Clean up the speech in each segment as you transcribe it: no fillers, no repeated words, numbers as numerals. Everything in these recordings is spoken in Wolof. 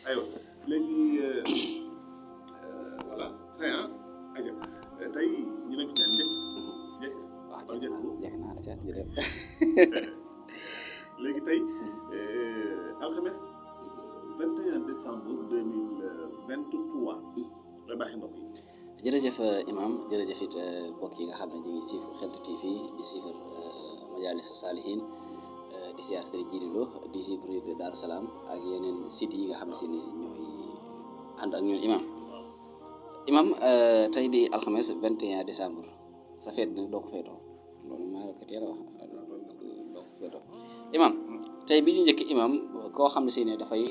aywa léegi voilà très bien aja tey ñu leen ci ñaan njëkk waaw jekk naa la ca jërëjëf léegi tey alxames 21 décembre 2023 la baaxee mbokk yi. jërëjëf imam jërëjëf it mbokk yi nga xam ne ñu ngi siifar Xeltu TV di siifar Majaalis Saalihiin di siyaar Serigne Djily Lo di siifar Daaru Salaam ak yeneen sites yi nga xam ne si ni ñooy ànd ak ñun imam tey di alxames 21 décembre sa feet bi nag doo ko feetoo loolu maa la ko teel a wax doo ko feetoo imam tey bi ñu njëkk imam koo xam ne si ne dafay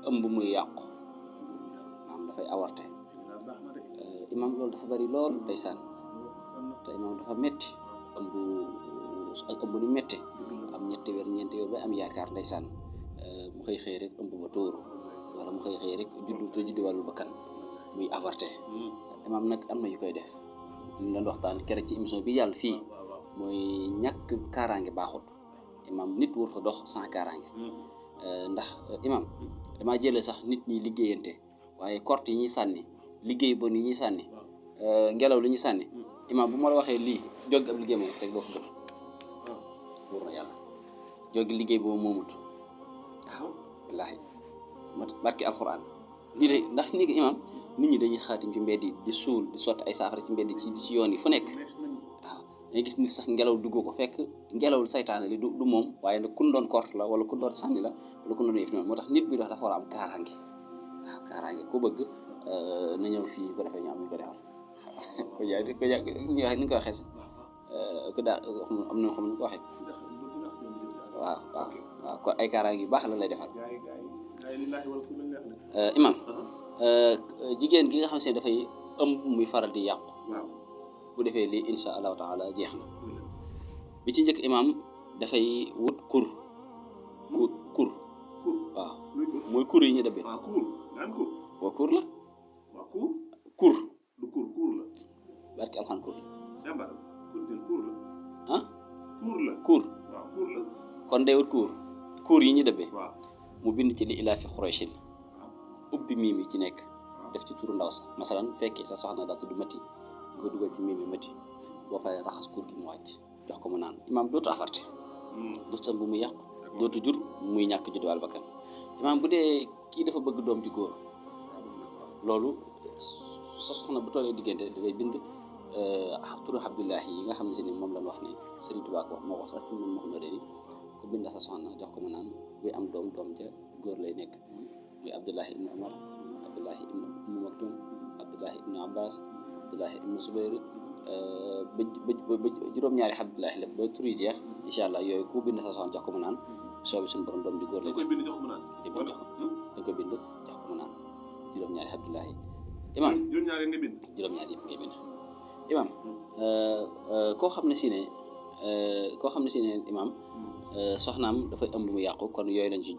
ëmb muy yàqu maanaam dafay avorté imam loolu dafa bari lool ndeysaan te imam dafa metti ëmb ak ëmb ni metti am ñetti weer ñeenti weer ba am yaakaar ndeysaan mu xëy rek ëmb ba tóoru wala mu xëy rek juddu wàllu bakkan muy avorté imam nag am na yu koy def ñu doon waxtaan kere ci émission bi yàlla fii mooy ñàkk kaaraange baaxut imam nit wër fa dox sans kaaraange ndax imam damaa jëlee sax nit ñi liggéeyante waaye korte yi ñuy sànni liggéey bon yi ñuy sànni ngelaw li ñuy sànni imam bu ma la waxee lii jóg ab liggéey moom teg doo ko gëm wóor na yàlla jóg liggéey boobu moomut waaw wallaahi barki alxuraan nii de ndax ni imam nit ñi dañuy xaatim ci mbedd yi di suul di sotti ay saafara ci mbedd ci yoon yi fu nekk waaw dangay gis nit sax ngelaw dugg ko fekk ngelaw saytaane li du moom waaye nag kun doon korte la wala kun doon sànni la wala kun doon yëf noonu moo tax nit bi dox dafa war a am kaaraange waaw kaaraange ku bëgg na ñëw fii bu defee ñu am ñu ko defal ko jaay ko jaay ni nga ko waxee sax ko daa am na xam ne ko waxee waaw kon ay kaaraange yu baax la lay defal imam jigéen gi nga xam ne dafay ëmb muy faral di yàqu bu defee lii insha allahu taala jeex na bi ci njëkk imam dafay wut kur waaw mooy kur yi ñu dëbbee waaw kur la kur la barki alxaan kur la kur kon day wut kur yi ñu dëbbee mu bind ci li ilaa fi Qurayshin ubbi miim yi ci nekk def ci turu ndaw sa masalan fekkee sa soxna daa tudd Mati nga dugal ci miim yi Mati boo paree raxas kur gi mu wàcc jox ko mu naan imaam dootu avorté dootu ëmb muy yàqu dootu jur muy ñàkk judd wàllu bakkan imaam bu dee kii dafa bëgg doom ju góor loolu sa soxna bu tollee diggante dafay bind turu Abdullahi yi nga xam ne si ni moom lañ wax ne Sëriñ Tuubaa ko wax moo wax sax ci moom Muhammad ni ku bind sa soxna jox ko mu naan buy am doom ja góor lay nekk muy Abdullahi ibnu Umar Abdullahi ibnu Umm Maktum Abdullahi ibnu Abbas Abdullahi ibnu Subayr ba juróom-ñaari Abdullahi la ba tur yi jeex incha allah yooyu ku bind sa soxna jox ko mu naan soobi suñu borom doom ju góor lay nekk da koy bind jox ko mu naan juróom-ñaari Abdullahi imam juróom-ñaari yëpp ngay bind imam koo xam ne si ne imam soxnaam dafay ëmb mu yàqu kon yooyu lañ ci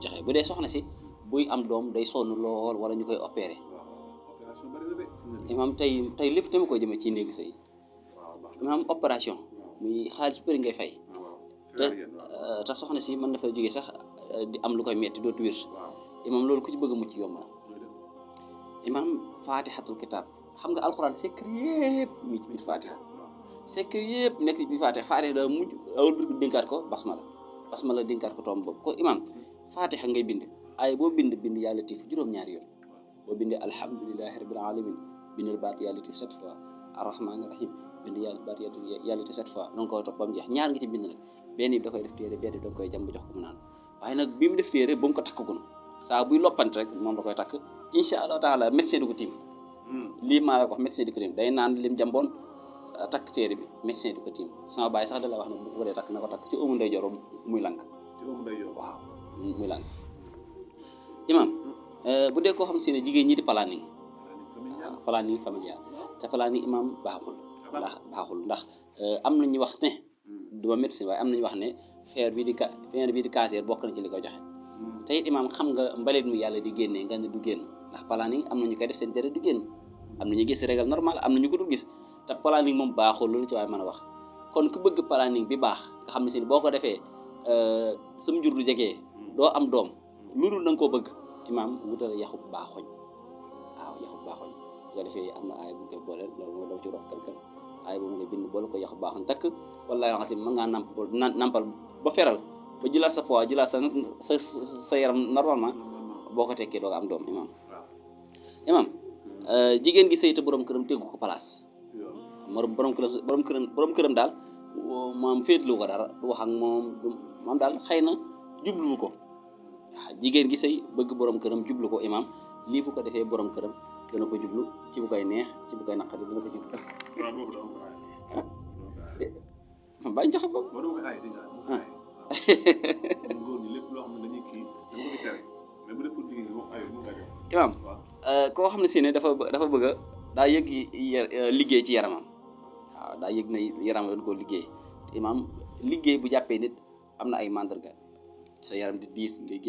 joxe bu dee soxna si buy am doom day sonn lool wala ñu koy opéré imam tey lépp tamit koy jëmee ci néegu sëy imam opération muy xaalis bëri ngay fay te soxna si mën dafa jógee sax di am lu koy metti dootu wér imam loolu ku ci bëgg a mucc yomb na imam fatihatul kitab xam nga alxuraan secret yëpp mi ci biir fatiha secret yëpp nekk ci biir fatiha da mujj awul bir ko dénkaat ko basmala dénkaat ko tomb boobu ko imam fatiha ngay bind ay boo bind yàlla latif juróom-ñaari yoon boo bindee alhamdulillahi rabbil alamin bindal baatu yàlla latif 7 fois arrahmanir rahim bind baatu yàlla latif 7 fois danga koy topp ba mu jeex ñaar nga ci bind nag benn bi da koy def téere benn bi da koy jàmb jox ko mu naan waaye nag bi mu def téere ba mu ko takkagun saa buy loppante rek moom da koy takk insha allah taala médecin du ko tiim lii maa la ko wax médecin du ko tiim day naan lim jàmboon takk téere bi médecin du ko tiim sama baay sax da la wax ne bu ko dee takk na ko takk ci ëmb ndeyjoor muy lank waaw muy lank imam bu dee koo xam si ne jigéen ñi di planning familial te planning imam baaxul ndax am na ñu wax ne duma médecin waaye am nañu wax ne feer bi di cancer bokk na ci li ko joxe te it imam xam nga mbalit mu yàlla di génnee nga ne du génn ndax planning am na ñu koy def seen deret du génn am na ñu gis régal normal am na ñu ko dul gis te planning moom baaxul loolu ci waaye mën a wax kon ku bëgg planning bi baax nga xam ne si boo ko defee sam njur du jegee doo am doom loolu da nga koo bëgg imaam wutal yaxub baaxoñ waaw yaxub baaxoñ bu ko defee am na aay bu koy booleel loolu moo daw ci rof kër aay boobu nga bind boole ko yaxub baaxoñ takk wallaahi nga xam mën ngaa nampal ba feral ba jëlaat sa poids jëlaat sa yaram normalement boo ko tekkee doo am doom imaam jigéen gi sëy te borom këram tegu ko place borom këram daal maam féetlu ko dara du wax ak moom maam daal xëy na jublu ko waaw jigéen gi sëy bëgg borom këram jublu ko imaam lii bu ko defee borom këram dana ko jublu ci bu koy neex ci bu koy naqari dana ko jublu. waaw bàyyi joxe boobu. imaam koo xam ne si ne dafa bëgg daa yëg liggéey ci yaramam waaw daa yëg na yaramam dañ koo liggéey te imaam liggéey bu jàppee nit am na ay mandarga sa yaram di diis ngay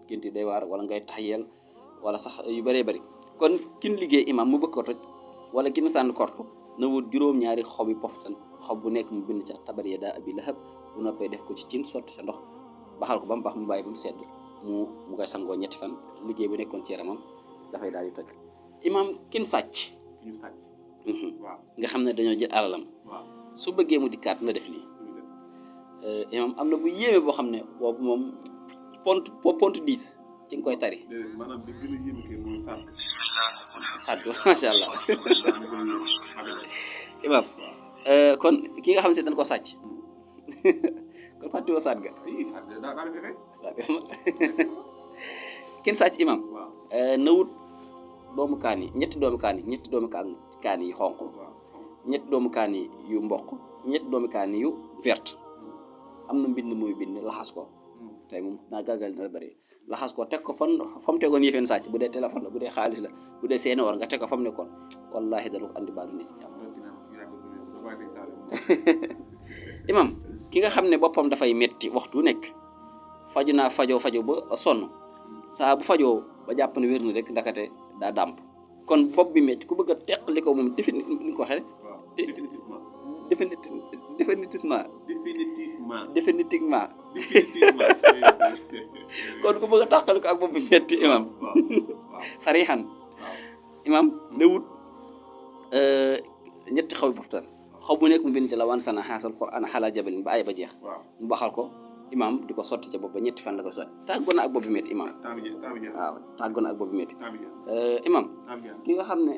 génti doy waar wala ngay taxyel wala sax yu bëree bëri kon kin liggéey imaam mu bëgg ko toj wala kin sànni kortu na wut juróom-ñaari xobi poftan xob bu nekk mu bind ca tabat yadaa abii lahab bu noppee def ko ci cin sotti sa ndox baxal ko ba mu baax mu bàyyi ba mu sedd mu koy sangoo ñetti fan liggéey bu nekkoon ci yaramam dafay daal di toj imaam kin sàcc nga xam ne dañoo jël alalam su bëggee mu dikkaat na def lii imaam am na bu yéeme boo xam ne boobu moom pont 10 ci nga koy tari sàcc macha allah imaam kon ki nga xam ne dañ ko sàcc kon fàttiwoo saat ga kin sàcc imaam na wut doomu kaan yi ñetti doomu kaan yi xonq ñetti doomu kaan yi yu mboq ñetti doomu kaan yi yu vert am na mbind muy bind laxas ko tey moom naa gàggal na la bëri laxas ko teg ko fa mu tegoon yëfeen sàcc bu dee téléphone la bu dee xaalis la bu dee seeni or nga teg ko fa mu nekkoon wallaahi dana ko andi baadu nit si jàmm imam ki nga xam ne boppam dafay metti waxtu nekk faju naa fajo ba sonn saa bu fajoo ba jàpp ne wér na rek ndakate daa dàmp kon bopp bi metti ku bëgg a teqali ko moom ni ko waxee définitivement kon ku bëgg a tàqali ko ak bopp bi metti imam sarixan imam ne wut ñetti xaw bi poftan xaw bu nekk mu bind ci la wan sana xaasal Qur'an xala jabalin ba ay ba jeex mu baxal ko imam di ko sotti ca bopp ba ñetti fan la ko sotti tàggoon na ak bopp bi métti imam waaw tàggoon na ak bopp bi métti imam ki nga xam ne